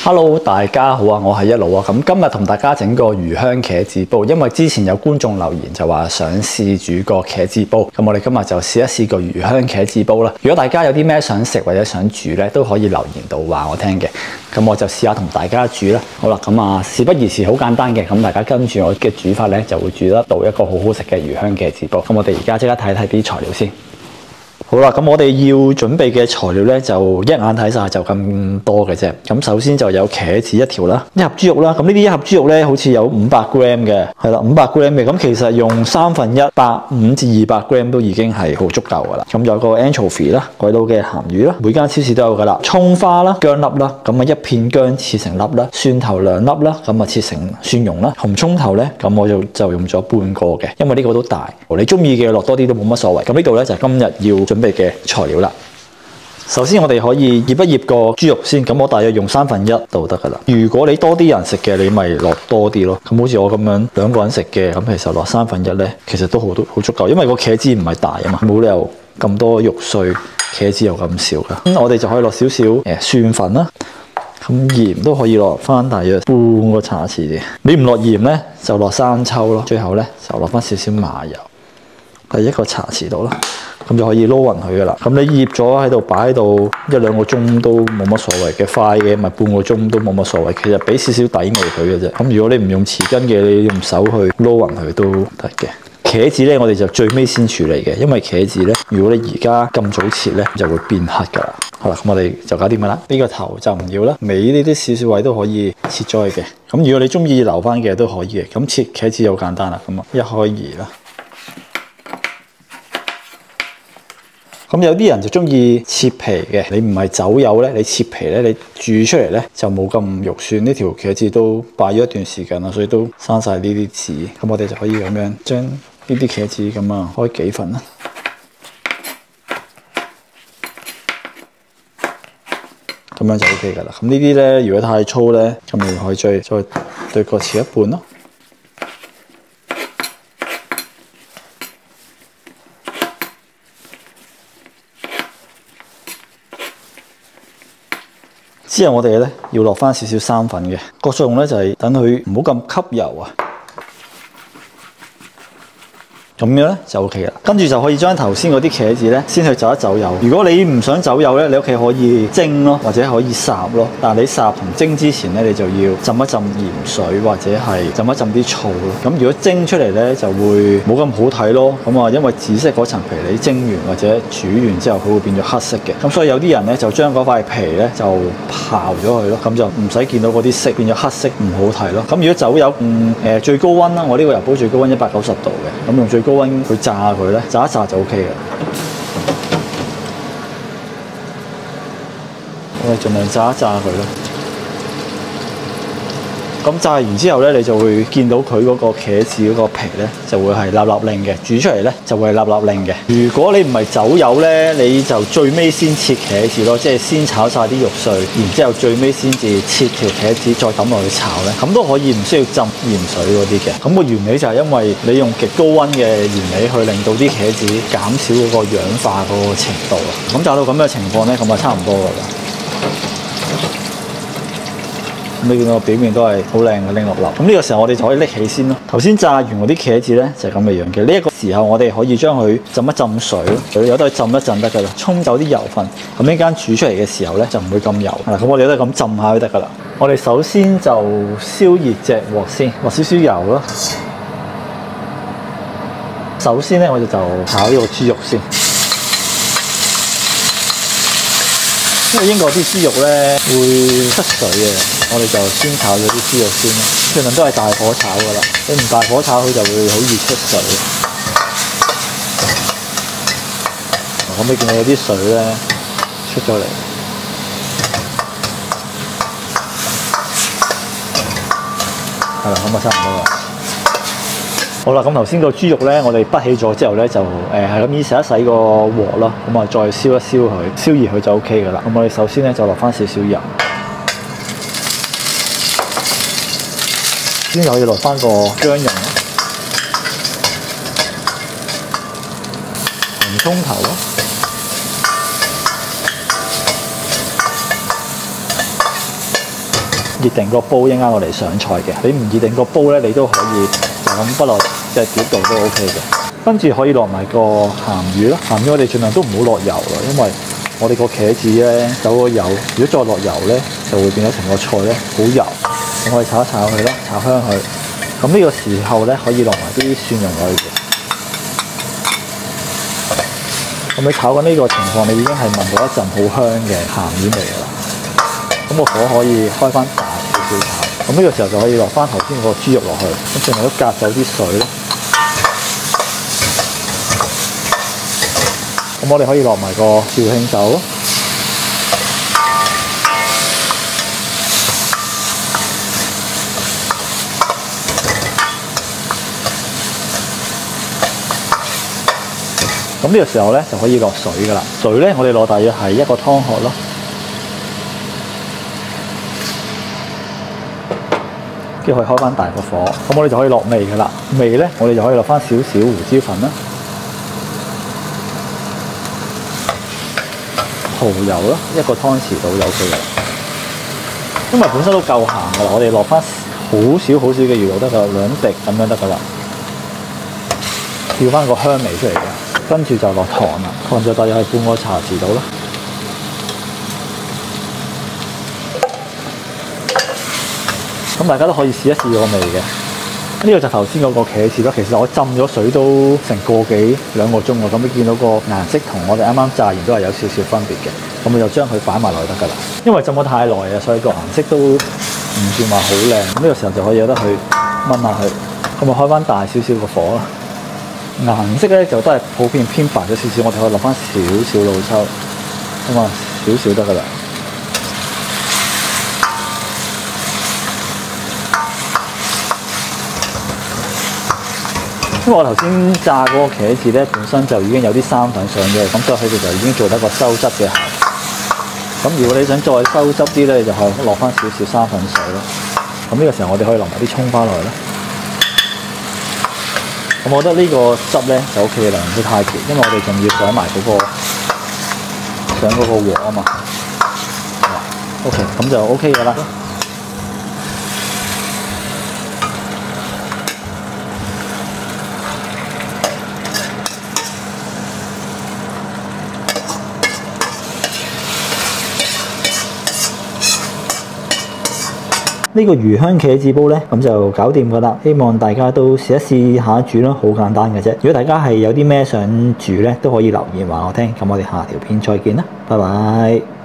Hello， 大家好啊！我係一路啊。咁今日同大家整個魚香茄子煲，因為之前有觀眾留言就話想試煮個茄子煲，咁我哋今日就試一試個魚香茄子煲啦。如果大家有啲咩想食或者想煮咧，都可以留言度話我聽嘅。咁我就試下同大家煮啦。好啦，咁啊事不宜遲，好簡單嘅。咁大家跟住我嘅煮法咧，就會煮得到一個好好食嘅魚香茄子煲。咁我哋而家即刻睇睇啲材料先。好啦，咁我哋要準備嘅材料咧，就一眼睇晒就咁多嘅啫。咁首先就有茄子一條啦，一盒豬肉啦。咁呢啲一盒豬肉咧，好似有500 gram 嘅，係啦，500 gram 嘅。咁其實用1/3 150至200 gram 都已經係好足夠噶啦。咁有個 anchovy 啦，海島嘅鹹魚啦，每間超市都有噶啦。葱花啦，薑粒啦，咁啊一片薑切成粒啦，蒜頭2粒啦，咁啊切成蒜蓉啦。紅葱頭咧，咁我就用咗半個嘅，因為呢個都大。你中意嘅落多啲都冇乜所謂。咁呢度咧就係今日要準備嘅材料啦。首先我哋可以醃一醃個豬肉先，咁我大約用1/3就得噶啦。如果你多啲人食嘅，你咪落多啲咯。咁好似我咁樣2個人食嘅，咁其實落1/3咧，其實都好足夠，因為個茄子唔係大啊嘛，冇理由咁多肉碎，茄子又咁少噶。咁我哋就可以落少少蒜粉啦，咁鹽都可以落翻大約半個茶匙嘅。你唔落鹽咧，就落生抽咯。最後咧就落翻少少麻油，係1個茶匙度啦。咁就可以撈勻佢噶啦。咁你醃咗喺度擺喺度1-2個鐘都冇乜所謂嘅，快嘅咪半個鐘都冇乜所謂。其實俾少少底味佢嘅啫。咁如果你唔用匙羹嘅，你用手去撈勻佢都得嘅。茄子咧，我哋就最尾先處理嘅，因為茄子咧，如果你而家咁早切咧，就會變黑噶啦。好啦，咁我哋就搞掂噶啦。呢個頭就唔要啦，尾呢啲少少位都可以切咗佢嘅。咁如果你中意留翻嘅都可以嘅。咁切茄子好簡單啦，咁啊1開2啦。咁有啲人就中意切皮嘅，你唔係走油咧，你切皮咧，你煮出嚟咧就冇咁肉酸。呢條茄子都擺咗一段時間啦，所以都生晒呢啲籽。咁我哋就可以咁樣將呢啲茄子咁啊開幾份啦。咁樣就 OK 噶啦。咁呢啲咧，如果太粗咧，咁你可以再對角切一半咯。之後我哋咧要落翻少少生粉嘅，個作用咧就係等佢唔好咁吸油啊。咁樣咧就 OK 啦，跟住就可以將頭先嗰啲茄子咧先去走一走油。如果你唔想走油咧，你屋企可以蒸咯，或者可以烚咯。但係你烚同蒸之前咧，你就要浸一浸鹽水或者係浸一浸啲醋咯。咁如果蒸出嚟咧就會冇咁好睇咯。咁啊，因為紫色嗰層皮你蒸完或者煮完之後，佢會變咗黑色嘅。咁所以有啲人咧就將嗰塊皮咧就刨咗佢咯，咁就唔使見到嗰啲色變咗黑色，唔好睇咯。咁如果走油，最高溫啦，我呢個油煲最高溫190度嘅，咁用最高溫去炸佢咧，炸一炸就 OK 嘅。我哋盡量炸一炸佢咯。咁炸完之後咧，你就會見到佢嗰個茄子嗰個皮咧，就會係立立令嘅。煮出嚟咧，就會係立立令嘅。如果你唔係走油咧，你就最尾先切茄子咯，即係先炒晒啲肉碎，然之後最尾先至切條茄子，再抌落去炒咧，咁都可以唔需要浸鹽水嗰啲嘅。咁個原理就係因為你用極高溫嘅原理去令到啲茄子減少嗰個氧化嗰個程度啊。咁炸到咁嘅情況咧，咁就差唔多噶啦。你見到個表面都係好靚嘅，拎落粒。咁呢個時候我哋就可以拎起先咯。頭先炸完嗰啲茄子咧就係咁嘅樣嘅。呢一個時候我哋可以將佢浸一浸水，有得去浸一浸得噶啦，沖走啲油分。咁呢間煮出嚟嘅時候咧就唔會咁油。咁我哋都係咁浸下都得噶啦。我哋首先就燒熱隻鑊先，落少少油咯。首先咧我哋就炒呢個豬肉先。因為英國啲豬肉咧會出水嘅，我哋就先炒咗啲豬肉先啦。盡量都係大火炒噶啦，你唔大火炒佢就會好易出水。咁你見到有啲水咧出咗嚟，係啦，咁啊差唔多啦。好啦，咁頭先個豬肉咧，我哋滗起咗之後咧，就係咁意洗一洗個鑊啦，咁啊再燒一燒佢，燒熱佢就 OK 噶啦。咁我哋首先咧就落翻少少油，先可以落翻個薑蓉啦，紅葱頭咯，熱定個煲，一陣間我哋上菜嘅。你唔熱定個煲咧，你都可以就咁不落隻碟度都 OK 嘅。跟住可以落埋個鹹魚咯，鹹魚我哋盡量都唔好落油啦，因為我哋個茄子咧走個油，如果再落油咧，就會變咗成個菜咧好油。咁我哋炒一炒佢啦，炒香佢。咁呢個時候咧，可以落埋啲蒜蓉落去嘅。咁你炒緊呢個情況，你已經係聞到一陣好香嘅鹹魚味㗎啦。咁個火可以開翻大少少炒。咁呢個時候就可以落翻頭先個豬肉落去，咁盡量都隔走啲水咯。咁我哋可以落埋個紹興酒咯。咁呢個時候咧就可以落水㗎啦。水咧我哋落大約係一個湯殼咯。跟住可以開翻大個火，咁我哋就可以落味㗎啦。味咧我哋就可以落翻少少胡椒粉啦。蠔油咯，一個湯匙到有嘅，因為本身都夠鹹㗎啦，我哋落翻好少嘅魚油得㗎，2滴咁樣得㗎啦，調翻個香味出嚟嘅。跟住就落糖啦，糖就大約係半個茶匙到啦。咁大家都可以試一試個味嘅。呢個就頭先嗰個茄子啦，其實我浸咗水都成個幾2個鐘喎。咁你見到個顏色同我哋啱啱炸完都係有少少分別嘅。咁我就將佢擺埋落去得㗎啦。因為浸咗太耐啊，所以個顏色都唔算話好靚。咁呢個時候就可以有得去燜下佢。咁我開翻大少少個火啦。顏色咧就都係普遍偏白咗少少，我哋可以落翻少少老抽，咁啊少少得㗎啦。因為我頭先炸嗰個茄子咧，本身就已經有啲生粉上咗，咁所以佢哋就已經做得個收汁嘅效果。咁如果你想再收汁啲咧，你就可以落翻少少生粉水咯。咁呢個時候我哋可以落埋啲葱花落去啦。咁我覺得呢個汁咧就 OK 啦，唔會太甜，因為我哋仲要上埋嗰個鑊啊嘛。OK， 咁就 OK 㗎啦。呢個魚香茄子煲呢，咁就搞掂㗎啦。希望大家都試一試下煮咯，好簡單嘅啫。如果大家係有啲咩想煮呢，都可以留言話我聽。咁我哋下條片再見啦，拜拜。